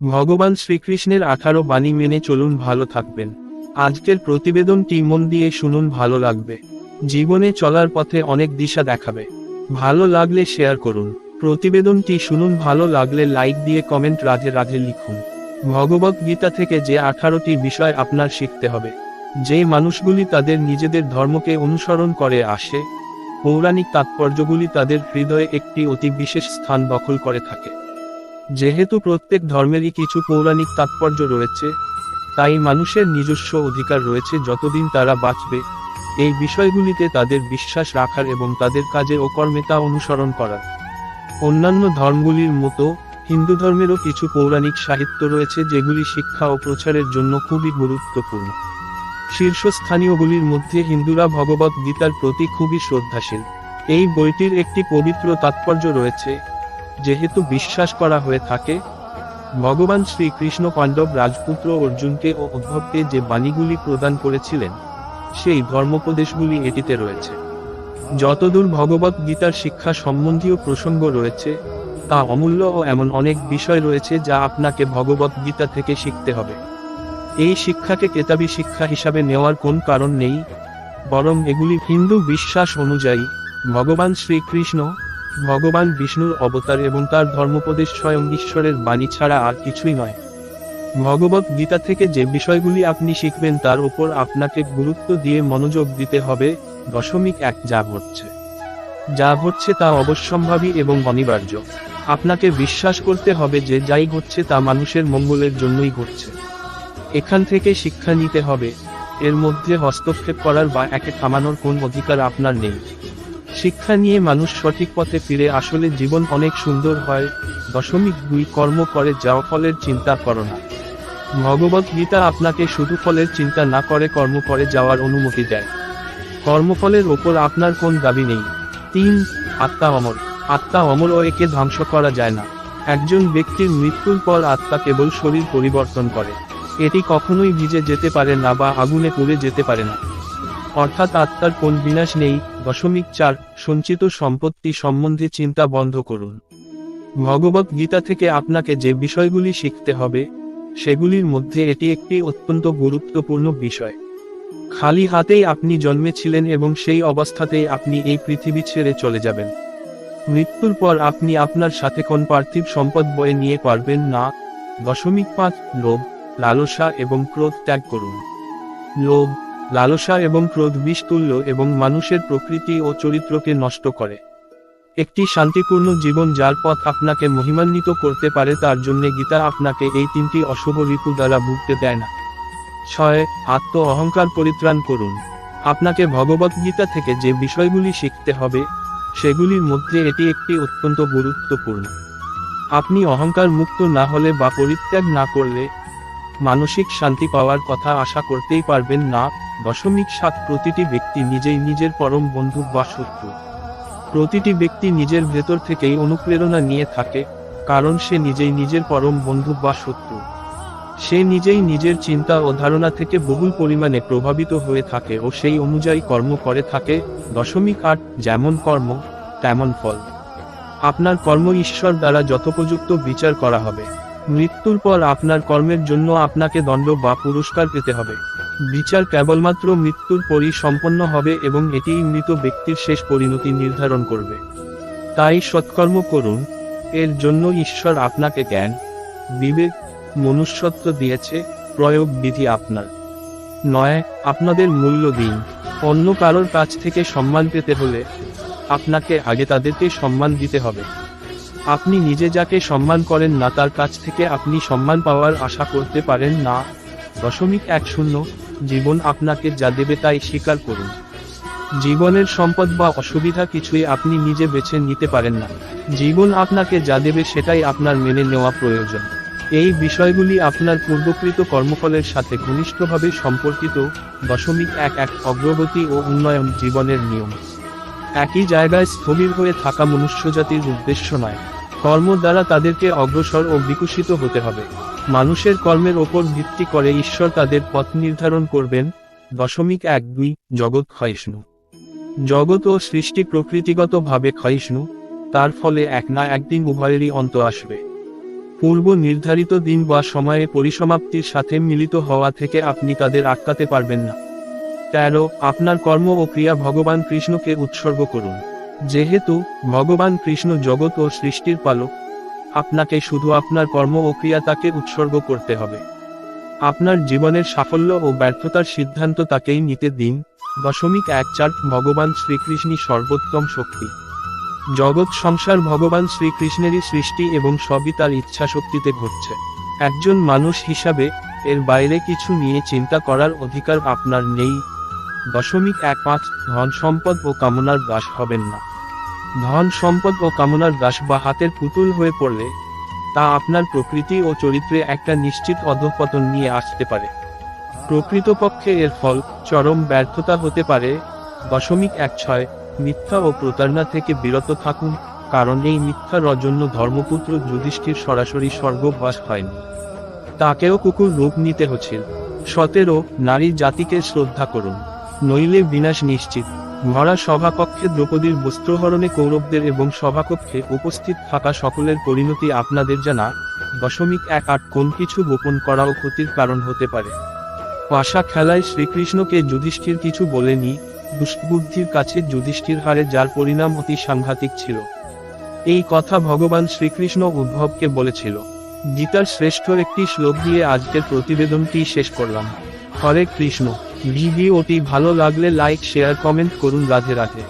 ভগবান শ্রীকৃষ্ণের 18 বাণী মেনে চলুন, ভালো থাকবেন। আজকের প্রতিবেদনটি মন দিয়ে শুনুন, ভালো লাগবে। জীবনে চলার পথে অনেক দিশা দেখাবে। ভালো লাগলে শেয়ার করুন। প্রতিবেদনটি শুনুন, ভালো লাগলে লাইক দিয়ে কমেন্ট রাধে রাধে লিখুন। ভগবত গীতা থেকে যে 18টি বিষয় আপনার শিখতে হবে। যে মানুষগুলি তাদের নিজেদের ধর্মকে অনুসরণ করে আসে, পৌরাণিক তাৎপর্যগুলি তাদের হৃদয়ে একটি অতি বিশেষ স্থান দখল করে থাকে। যেহেতু প্রত্যেক ধর্মেরই কিছু পৌরাণিক তাৎপর্য রয়েছে, তাই মানুষের নিজস্ব অধিকার রয়েছে যতদিন তারা বাঁচবে এই বিষয়গুলিতে তাদের বিশ্বাস রাখার এবং তাদের কাজে ও কর্মে তা অনুসরণ করার। অন্যান্য ধর্মগুলির মতো হিন্দু ধর্মেরও কিছু পৌরাণিক সাহিত্য রয়েছে যেগুলি শিক্ষা ও প্রচারের জন্য খুবই গুরুত্বপূর্ণ। শীর্ষস্থানীয়গুলির মধ্যে হিন্দুরা ভগবত গীতার প্রতি খুবই শ্রদ্ধাশীল। এই বইটির একটি পবিত্র তাৎপর্য রয়েছে। যেহেতু বিশ্বাস করা হয়ে থাকে, ভগবান শ্রীকৃষ্ণ পাণ্ডব রাজপুত্র অর্জুনকে ও উদ্ধবকে যে বাণীগুলি প্রদান করেছিলেন, সেই ধর্মোপদেশগুলি এটিতে রয়েছে। যতদূর ভগবত গীতার শিক্ষা সম্বন্ধীয় প্রসঙ্গ রয়েছে, তা অমূল্য ও এমন অনেক বিষয় রয়েছে যা আপনাকে ভগবত গীতা থেকে শিখতে হবে। এই শিক্ষাকে কেতাবি শিক্ষা হিসাবে নেওয়ার কোন কারণ নেই, বরং এগুলি হিন্দু বিশ্বাস অনুযায়ী ভগবান শ্রীকৃষ্ণ, ভগবান বিষ্ণুর অবতার এবং তার ধর্মোপদেশ স্বয়ং ঈশ্বরের বাণী ছাড়া আর কিছুই নয়। ভগবত গীতা থেকে যে বিষয়গুলি আপনি শিখবেন তার উপর আপনাকে গুরুত্ব দিয়ে মনোযোগ দিতে হবে। 1 যা ঘটছে তা অবশ্যম্ভাবী এবং অনিবার্য। আপনাকে বিশ্বাস করতে হবে যে যাই ঘটছে তা মানুষের মঙ্গলের জন্যই ঘটছে। এখান থেকে শিক্ষা নিতে হবে, এর মধ্যে হস্তক্ষেপ করার বা একে থামানোর কোন অধিকার আপনার নেই। শিক্ষা নিয়ে মানুষ সঠিক পথে ফিরে আসলে জীবন অনেক সুন্দর হয়। 2 কর্ম করে যাও, ফলের চিন্তা করো না। ভগবত গীতা আপনাকে শুধু ফলের চিন্তা না করে কর্ম করে যাওয়ার অনুমতি দেয়। কর্মফলের ওপর আপনার কোন দাবি নেই। 3 আত্মা অমর। আত্মা অমর ও একে ধ্বংস করা যায় না। একজন ব্যক্তির মৃত্যুর পর আত্মা কেবল শরীর পরিবর্তন করে। এটি কখনোই ভিজে যেতে পারে না বা আগুনে পুড়ে যেতে পারে না। অর্থাৎ আত্মার কোন বিনাশ নেই। 4 সঞ্চিত সম্পত্তি সম্বন্ধে চিন্তা বন্ধ করুন। ভগবত গীতা থেকে আপনাকে যে বিষয়গুলি শিখতে হবে, সেগুলির মধ্যে এটি একটি অত্যন্ত গুরুত্বপূর্ণ বিষয়। খালি হাতেই আপনি জন্মেছিলেন এবং সেই অবস্থাতেই আপনি এই পৃথিবী ছেড়ে চলে যাবেন। মৃত্যুর পর আপনি আপনার সাথে কোন পার্থিব সম্পদ বয়ে নিয়ে পারবেন না। 5 লোভ, লালসা এবং ক্রোধ ত্যাগ করুন। লোভ, লালসা এবং ক্রোধ বিষতুল্য এবং মানুষের প্রকৃতি ও চরিত্রকে নষ্ট করে। একটি শান্তিপূর্ণ জীবন যার পথ আপনাকে মহিমান্বিত করতে পারে, তার জন্য গীতা আপনাকে এই 3টি অশুভ রিপু দ্বারা ভুগতে দেয় না। 6 আত্ম অহংকার পরিত্রাণ করুন। আপনাকে ভগবত গীতা থেকে যে বিষয়গুলি শিখতে হবে, সেগুলির মধ্যে এটি একটি অত্যন্ত গুরুত্বপূর্ণ। আপনি অহংকার মুক্ত না হলে বা পরিত্যাগ না করলে মানসিক শান্তি পাওয়ার কথা আশা করতেই পারবেন না। 7 প্রতিটি ব্যক্তি নিজেই নিজের পরম বন্ধু বা শত্রু। প্রতিটি ব্যক্তি নিজের ভেতর থেকেই অনুপ্রেরণা নিয়ে থাকে, কারণ সে নিজেই নিজের পরম বন্ধু বা শত্রু। সে নিজেই নিজের চিন্তা ও ধারণা থেকে বহুল পরিমাণে প্রভাবিত হয়ে থাকে ও সেই অনুযায়ী কর্ম করে থাকে। 8 যেমন কর্ম তেমন ফল। আপনার কর্ম ঈশ্বর দ্বারা যথোপযুক্ত বিচার করা হবে। মৃত্যুর পর আপনার কর্মের জন্য আপনাকে দণ্ড বা পুরস্কার পেতে হবে। বিচার কেবলমাত্র মৃত্যুর পরই সম্পন্ন হবে এবং এটিই মৃত ব্যক্তির শেষ পরিণতি নির্ধারণ করবে। তাই সৎকর্ম করুন। এর জন্য ঈশ্বর আপনাকে জ্ঞান, বিবেক, মনুষ্যত্ব দিয়েছে। প্রয়োগ বিধি আপনার। 9 আপনাদের মূল্য দিন। অন্য কারোর কাছ থেকে সম্মান পেতে হলে আপনাকে আগে তাদেরকে সম্মান দিতে হবে। আপনি নিজে যাকে সম্মান করেন না তার কাছ থেকে আপনি সম্মান পাওয়ার আশা করতে পারেন না। 10 জীবন আপনাকে যা দেবে তাই স্বীকার করুন। জীবনের সম্পদ বা অসুবিধা কিছুই আপনি নিজে বেছে নিতে পারেন না। জীবন আপনাকে যা দেবে সেটাই আপনার মেনে নেওয়া প্রয়োজন। এই বিষয়গুলি আপনার পূর্বকৃত কর্মফলের সাথে ঘনিষ্ঠভাবে সম্পর্কিত। 11 অগ্রগতি ও উন্নয়ন জীবনের নিয়ম। একই জায়গায় স্থবির হয়ে থাকা মনুষ্যজাতির উদ্দেশ্য নয়। কর্ম দ্বারা তাদেরকে অগ্রসর ও বিকশিত হতে হবে। মানুষের কর্মের ওপর ভিত্তি করে ঈশ্বর তাদের পথ নির্ধারণ করবেন। 2 জগৎ ক্ষয়িষ্ণু। জগৎ ও সৃষ্টি প্রকৃতিগতভাবে ক্ষয়িষ্ণু, তার ফলে এক না একদিন উভয়েরই অন্ত আসবে। পূর্ব নির্ধারিত দিন বা সময়ে পরিসমাপ্তির সাথে মিলিত হওয়া থেকে আপনি তাদের আটকাতে পারবেন না। 13 আপনার কর্ম ও ক্রিয়া ভগবান কৃষ্ণকে উৎসর্গ করুন। যেহেতু ভগবান কৃষ্ণ জগৎ ও সৃষ্টির পালক, আপনাকে শুধু আপনার কর্ম ও ক্রিয়া তাকে উৎসর্গ করতে হবে। আপনার জীবনের সাফল্য ও ব্যর্থতার সিদ্ধান্ত তাকেই নিতে দিন। 14 ভগবান শ্রীকৃষ্ণই সর্বোত্তম শক্তি। জগৎ সংসার ভগবান শ্রীকৃষ্ণেরই সৃষ্টি এবং সবই তার ইচ্ছা শক্তিতে ঘটছে। একজন মানুষ হিসাবে এর বাইরে কিছু নিয়ে চিন্তা করার অধিকার আপনার নেই। 15 ধন সম্পদ ও কামনার দাস হবেন না। ধন সম্পদ ও কামনার দাস বা হাতের পুতুল হয়ে পড়লে তা আপনার প্রকৃতি ও চরিত্রে একটা নিশ্চিত অধঃপতন নিয়ে আসতে পারে। প্রকৃতপক্ষে এর ফল চরম ব্যর্থতা হতে পারে। 16 মিথ্যা ও প্রতারণা থেকে বিরত থাকুন, কারণ এই মিথ্যার জন্য ধর্মপুত্র যুধিষ্ঠির সরাসরি স্বর্গবাস হয়নি, তাকেও কুকুর রূপ নিতে হয়েছিল। 17 নারী জাতিকে শ্রদ্ধা করুন, নইলে বিনাশ নিশ্চিত। ভরা সভাকক্ষে দ্রৌপদীর বস্ত্রহরণে কৌরবদের এবং সভাকক্ষে উপস্থিত থাকা সকলের পরিণতি আপনাদের জানা। 18 কোন কিছু গোপন করাও ক্ষতির কারণ হতে পারে। পাশা খেলায় শ্রীকৃষ্ণকে যুধিষ্ঠির কিছু বলেনি। দুষ্টবুদ্ধির কাছে যুধিষ্ঠির হারে, যার পরিণাম অতি সাংঘাতিক ছিল। এই কথা ভগবান শ্রীকৃষ্ণ উদ্ধবকে বলেছিল। গীতার শ্রেষ্ঠ একটি শ্লোক দিয়ে আজকের প্রতিবেদনটি শেষ করলাম। হরে কৃষ্ণ। ভিডিওটি ভালো লাগলে লাইক, শেয়ার, কমেন্ট করুন। রাধে রাধে।